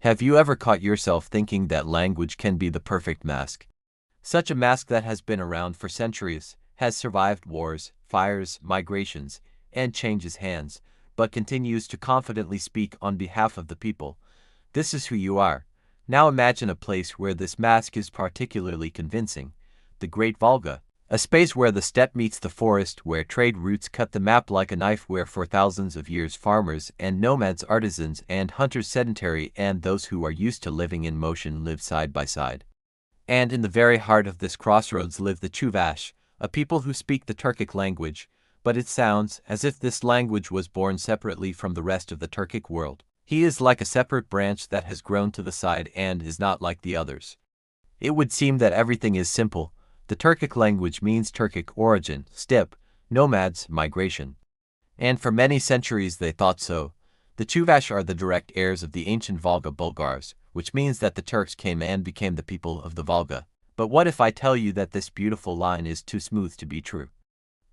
Have you ever caught yourself thinking that language can be the perfect mask? Such a mask that has been around for centuries, has survived wars, fires, migrations, and changes hands, but continues to confidently speak on behalf of the people. This is who you are. Now imagine a place where this mask is particularly convincing: the Great Volga. A space where the steppe meets the forest, where trade routes cut the map like a knife, where for thousands of years farmers and nomads, artisans and hunters, sedentary and those who are used to living in motion, live side by side. And in the very heart of this crossroads live the Chuvash, a people who speak the Turkic language, but it sounds as if this language was born separately from the rest of the Turkic world. He is like a separate branch that has grown to the side and is not like the others. It would seem that everything is simple. The Turkic language means Turkic origin, steppe, nomads, migration. And for many centuries they thought so. The Chuvash are the direct heirs of the ancient Volga Bulgars, which means that the Turks came and became the people of the Volga. But what if I tell you that this beautiful line is too smooth to be true?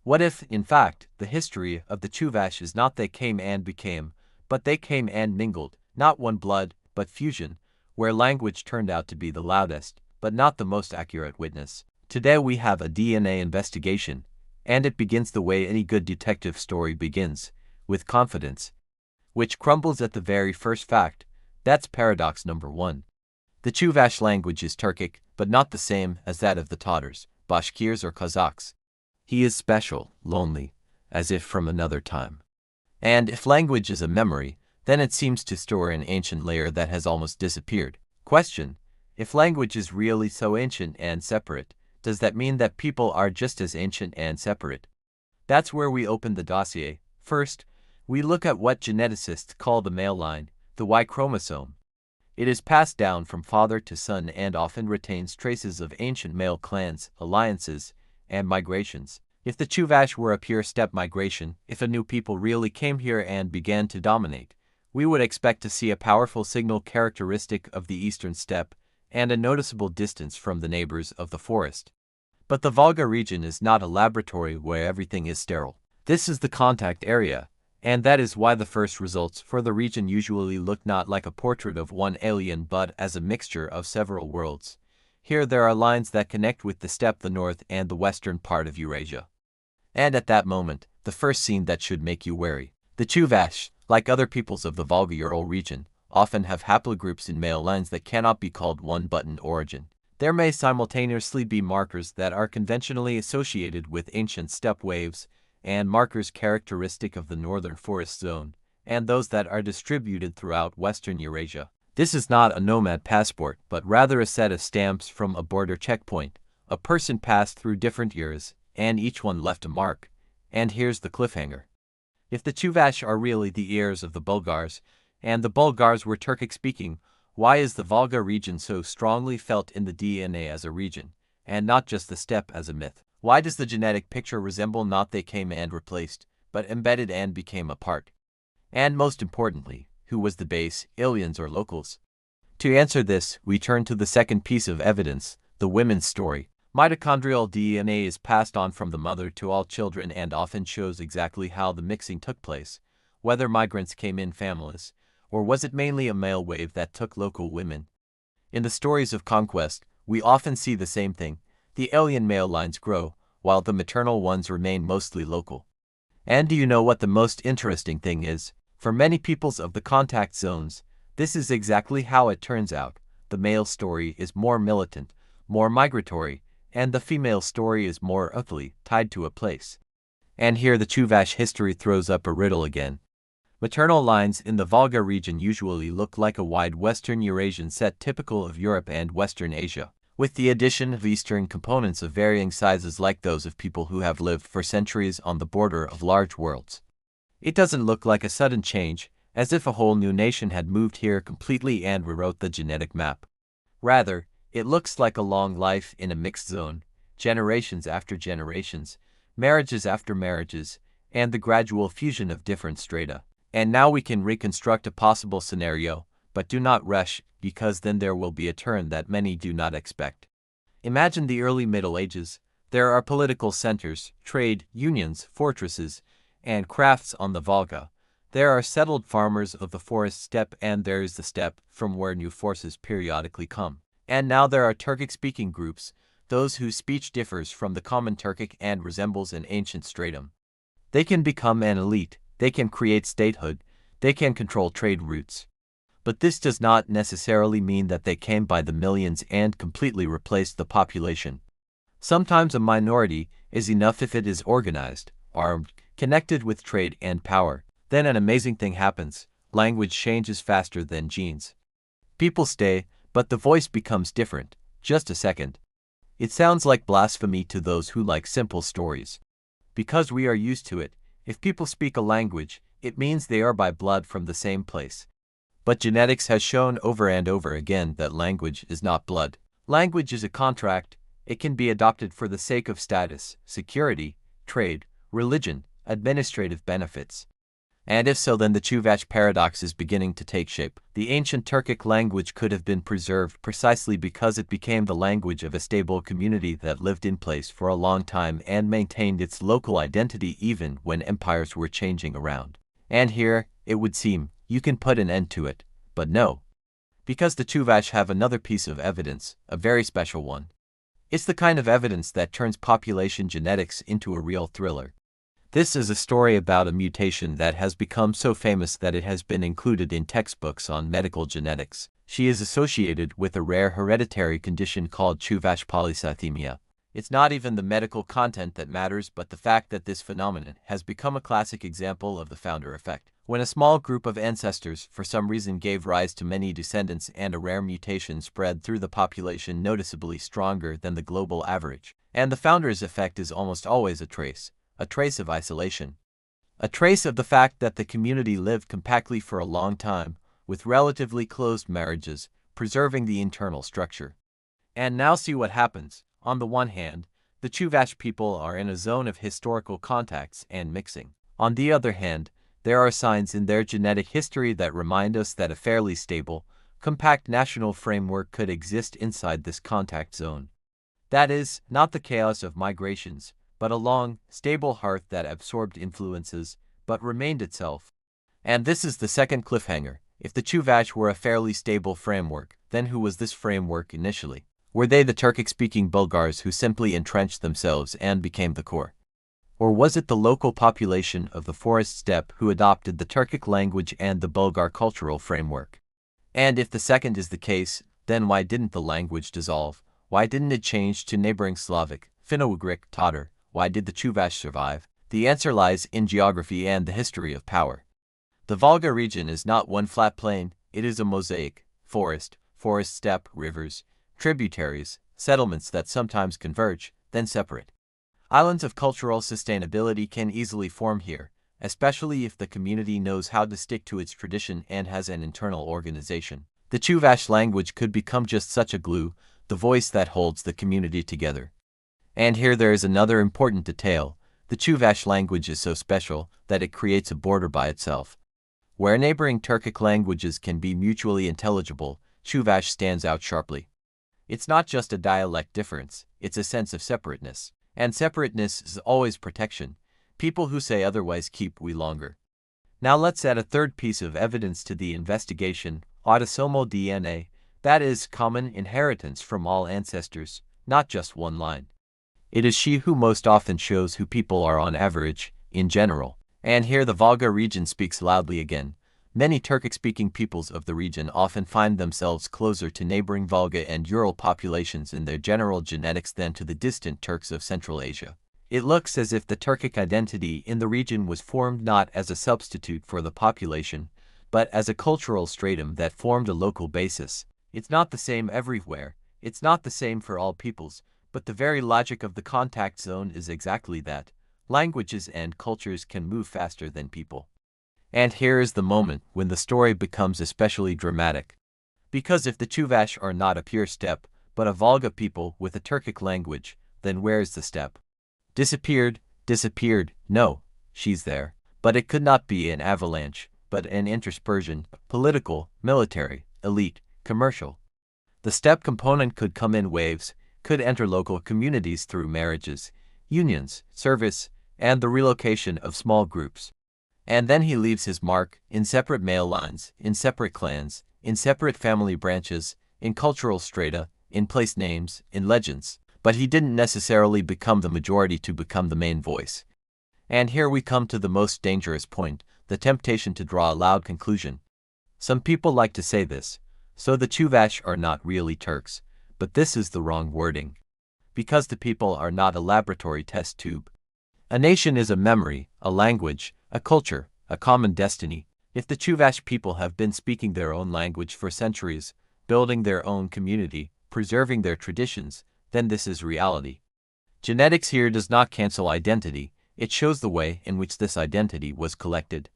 What if, in fact, the history of the Chuvash is not they came and became, but they came and mingled, not one blood, but fusion, where language turned out to be the loudest, but not the most accurate witness? Today we have a DNA investigation, and it begins the way any good detective story begins, with confidence, which crumbles at the very first fact. That's paradox number 1. The Chuvash language is Turkic, but not the same as that of the Tatars, Bashkirs or Kazakhs. He is special, lonely, as if from another time. And if language is a memory, then it seems to store an ancient layer that has almost disappeared. Question: if language is really so ancient and separate, does that mean that people are just as ancient and separate? That's where we open the dossier. First, we look at what geneticists call the male line, the Y chromosome. It is passed down from father to son and often retains traces of ancient male clans, alliances, and migrations. If the Chuvash were a pure steppe migration, if a new people really came here and began to dominate, we would expect to see a powerful signal characteristic of the eastern steppe and a noticeable distance from the neighbors of the forest. But the Volga region is not a laboratory where everything is sterile. This is the contact area, and that is why the first results for the region usually look not like a portrait of one alien but as a mixture of several worlds. Here there are lines that connect with the steppe, the north and the western part of Eurasia. And at that moment, the first scene that should make you wary. The Chuvash, like other peoples of the Volga-Ural region, often have haplogroups in male lines that cannot be called one-button origin. There may simultaneously be markers that are conventionally associated with ancient steppe waves, and markers characteristic of the northern forest zone, and those that are distributed throughout western Eurasia. This is not a nomad passport, but rather a set of stamps from a border checkpoint. A person passed through different eras, and each one left a mark. And here's the cliffhanger. If the Chuvash are really the heirs of the Bulgars, and the Bulgars were Turkic-speaking, why is the Volga region so strongly felt in the DNA as a region, and not just the steppe as a myth? Why does the genetic picture resemble not they came and replaced, but embedded and became a part? And most importantly, who was the base, aliens or locals? To answer this, we turn to the second piece of evidence, the women's story. Mitochondrial DNA is passed on from the mother to all children and often shows exactly how the mixing took place, whether migrants came in families, or was it mainly a male wave that took local women? In the stories of conquest, we often see the same thing. The alien male lines grow, while the maternal ones remain mostly local. And do you know what the most interesting thing is? For many peoples of the contact zones, this is exactly how it turns out. The male story is more militant, more migratory, and the female story is more earthly, tied to a place. And here the Chuvash history throws up a riddle again. Maternal lines in the Volga region usually look like a wide Western Eurasian set typical of Europe and Western Asia, with the addition of Eastern components of varying sizes like those of people who have lived for centuries on the border of large worlds. It doesn't look like a sudden change, as if a whole new nation had moved here completely and rewrote the genetic map. Rather, it looks like a long life in a mixed zone, generations after generations, marriages after marriages, and the gradual fusion of different strata. And now we can reconstruct a possible scenario, but do not rush, because then there will be a turn that many do not expect. Imagine the early Middle Ages. There are political centers, trade, unions, fortresses, and crafts on the Volga. There are settled farmers of the forest steppe, and there is the steppe from where new forces periodically come. And now there are Turkic-speaking groups, those whose speech differs from the common Turkic and resembles an ancient stratum. They can become an elite, they can create statehood, they can control trade routes. But this does not necessarily mean that they came by the millions and completely replaced the population. Sometimes a minority is enough if it is organized, armed, connected with trade and power. Then an amazing thing happens: language changes faster than genes. People stay, but the voice becomes different. Just a second. It sounds like blasphemy to those who like simple stories. Because we are used to it, if people speak a language, it means they are by blood from the same place. But genetics has shown over and over again that language is not blood. Language is a contract. It can be adopted for the sake of status, security, trade, religion, administrative benefits. And if so, then the Chuvash paradox is beginning to take shape. The ancient Turkic language could have been preserved precisely because it became the language of a stable community that lived in place for a long time and maintained its local identity even when empires were changing around. And here, it would seem, you can put an end to it. But no. Because the Chuvash have another piece of evidence, a very special one. It's the kind of evidence that turns population genetics into a real thriller. This is a story about a mutation that has become so famous that it has been included in textbooks on medical genetics. She is associated with a rare hereditary condition called Chuvash polycythemia. It's not even the medical content that matters, but the fact that this phenomenon has become a classic example of the founder effect. When a small group of ancestors for some reason gave rise to many descendants and a rare mutation spread through the population noticeably stronger than the global average. And the founder's effect is almost always a trace of isolation. A trace of the fact that the community lived compactly for a long time, with relatively closed marriages, preserving the internal structure. And now see what happens. On the one hand, the Chuvash people are in a zone of historical contacts and mixing. On the other hand, there are signs in their genetic history that remind us that a fairly stable, compact national framework could exist inside this contact zone. That is, not the chaos of migrations, but a long, stable hearth that absorbed influences, but remained itself. And this is the second cliffhanger. If the Chuvash were a fairly stable framework, then who was this framework initially? Were they the Turkic-speaking Bulgars who simply entrenched themselves and became the core? Or was it the local population of the forest steppe who adopted the Turkic language and the Bulgar cultural framework? And if the second is the case, then why didn't the language dissolve? Why didn't it change to neighboring Slavic, Finno-Ugric, Tatar? Why did the Chuvash survive? The answer lies in geography and the history of power. The Volga region is not one flat plain, it is a mosaic: forest, steppe, rivers, tributaries, settlements that sometimes converge, then separate. Islands of cultural sustainability can easily form here, especially if the community knows how to stick to its tradition and has an internal organization. The Chuvash language could become just such a glue, the voice that holds the community together. And here there is another important detail. The Chuvash language is so special that it creates a border by itself. Where neighboring Turkic languages can be mutually intelligible, Chuvash stands out sharply. It's not just a dialect difference, it's a sense of separateness. And separateness is always protection. People who say otherwise keep we longer. Now let's add a third piece of evidence to the investigation: autosomal DNA, that is, common inheritance from all ancestors, not just one line. It is she who most often shows who people are on average, in general. And here the Volga region speaks loudly again. Many Turkic-speaking peoples of the region often find themselves closer to neighboring Volga and Ural populations in their general genetics than to the distant Turks of Central Asia. It looks as if the Turkic identity in the region was formed not as a substitute for the population, but as a cultural stratum that formed a local basis. It's not the same everywhere, it's not the same for all peoples, but the very logic of the contact zone is exactly that. Languages and cultures can move faster than people. And here is the moment when the story becomes especially dramatic. Because if the Chuvash are not a pure steppe, but a Volga people with a Turkic language, then where is the steppe? Disappeared? No, she's there. But it could not be an avalanche, but an interspersion, political, military, elite, commercial. The steppe component could come in waves, could enter local communities through marriages, unions, service, and the relocation of small groups. And then he leaves his mark in separate male lines, in separate clans, in separate family branches, in cultural strata, in place names, in legends. But he didn't necessarily become the majority to become the main voice. And here we come to the most dangerous point, the temptation to draw a loud conclusion. Some people like to say this, so the Chuvash are not really Turks, but this is the wrong wording. Because the people are not a laboratory test tube. A nation is a memory, a language, a culture, a common destiny. If the Chuvash people have been speaking their own language for centuries, building their own community, preserving their traditions, then this is reality. Genetics here does not cancel identity, it shows the way in which this identity was collected.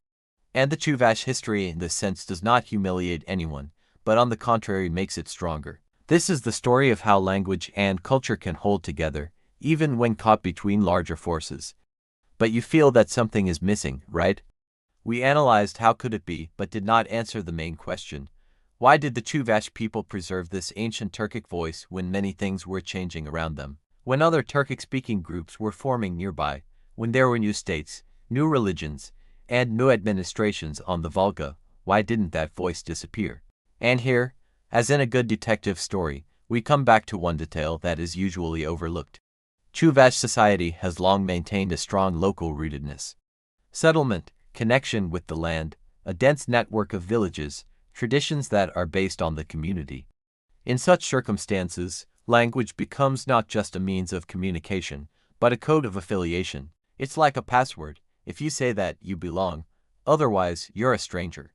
And the Chuvash history in this sense does not humiliate anyone, but on the contrary makes it stronger. This is the story of how language and culture can hold together, even when caught between larger forces. But you feel that something is missing, right? We analyzed how could it be, but did not answer the main question. Why did the Chuvash people preserve this ancient Turkic voice when many things were changing around them? When other Turkic-speaking groups were forming nearby, when there were new states, new religions, and new administrations on the Volga, why didn't that voice disappear? And here, as in a good detective story, we come back to one detail that is usually overlooked. Chuvash society has long maintained a strong local rootedness. Settlement, connection with the land, a dense network of villages, traditions that are based on the community. In such circumstances, language becomes not just a means of communication, but a code of affiliation. It's like a password. If you say that, you belong, otherwise you're a stranger.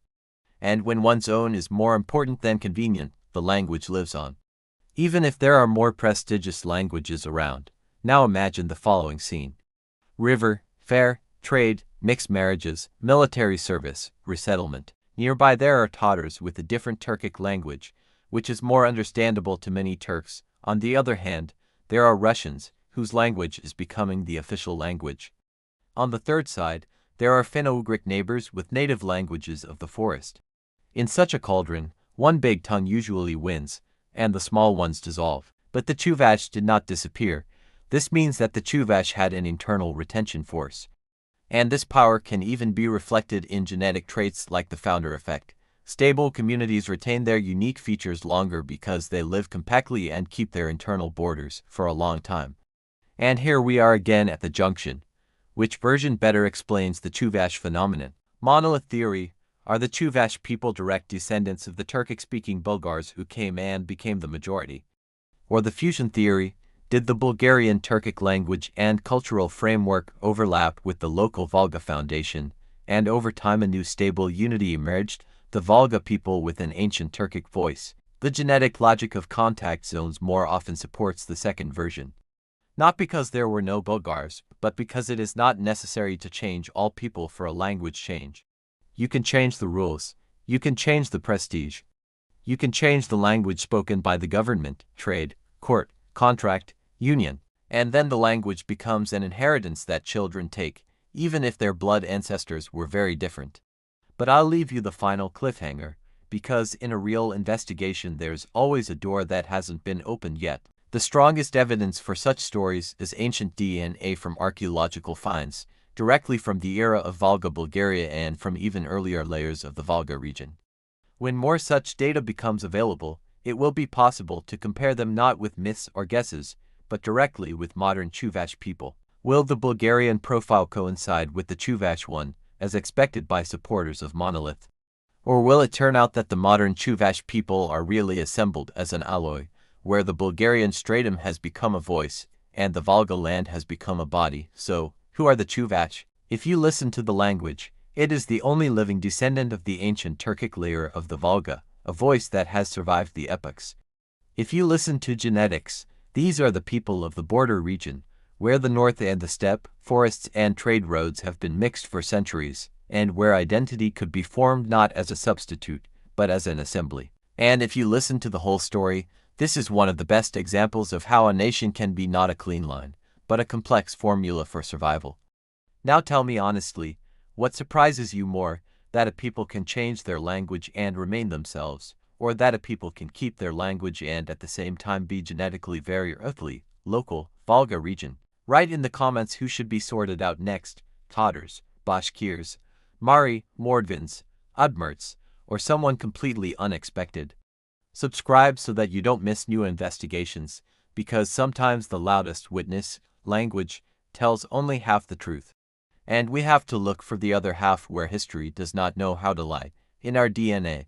And when one's own is more important than convenient, the language lives on. Even if there are more prestigious languages around. Now imagine the following scene. River, fair, trade, mixed marriages, military service, resettlement. Nearby there are Tatars with a different Turkic language, which is more understandable to many Turks. On the other hand, there are Russians, whose language is becoming the official language. On the third side, there are Finno-Ugric neighbors with native languages of the forest. In such a cauldron, one big tongue usually wins, and the small ones dissolve. But the Chuvash did not disappear. This means that the Chuvash had an internal retention force. And this power can even be reflected in genetic traits like the founder effect. Stable communities retain their unique features longer because they live compactly and keep their internal borders for a long time. And here we are again at the junction. Which version better explains the Chuvash phenomenon? Monolith theory. Are the Chuvash people direct descendants of the Turkic-speaking Bulgars who came and became the majority? Or the fusion theory. Did the Bulgarian Turkic language and cultural framework overlap with the local Volga foundation, and over time a new stable unity emerged, the Volga people with an ancient Turkic voice? The genetic logic of contact zones more often supports the second version. Not because there were no Bulgars, but because it is not necessary to change all people for a language change. You can change the rules, you can change the prestige, you can change the language spoken by the government, trade, court, contract, union, and then the language becomes an inheritance that children take, even if their blood ancestors were very different. But I'll leave you the final cliffhanger, because in a real investigation there's always a door that hasn't been opened yet. The strongest evidence for such stories is ancient DNA from archaeological finds, directly from the era of Volga Bulgaria and from even earlier layers of the Volga region. When more such data becomes available, it will be possible to compare them not with myths or guesses, but directly with modern Chuvash people. Will the Bulgarian profile coincide with the Chuvash one, as expected by supporters of Monolith? Or will it turn out that the modern Chuvash people are really assembled as an alloy, where the Bulgarian stratum has become a voice, and the Volga land has become a body? So, who are the Chuvash? If you listen to the language, it is the only living descendant of the ancient Turkic layer of the Volga, a voice that has survived the epochs. If you listen to genetics, these are the people of the border region, where the north and the steppe, forests and trade roads have been mixed for centuries, and where identity could be formed not as a substitute, but as an assembly. And if you listen to the whole story, this is one of the best examples of how a nation can be not a clean line, but a complex formula for survival. Now tell me honestly, what surprises you more, that a people can change their language and remain themselves, or that a people can keep their language and at the same time be genetically very earthly, local, Volga region? Write in the comments who should be sorted out next, Tatars, Bashkirs, Mari, Mordvins, Udmerts, or someone completely unexpected. Subscribe so that you don't miss new investigations, because sometimes the loudest witness, language, tells only half the truth. And we have to look for the other half where history does not know how to lie, in our DNA.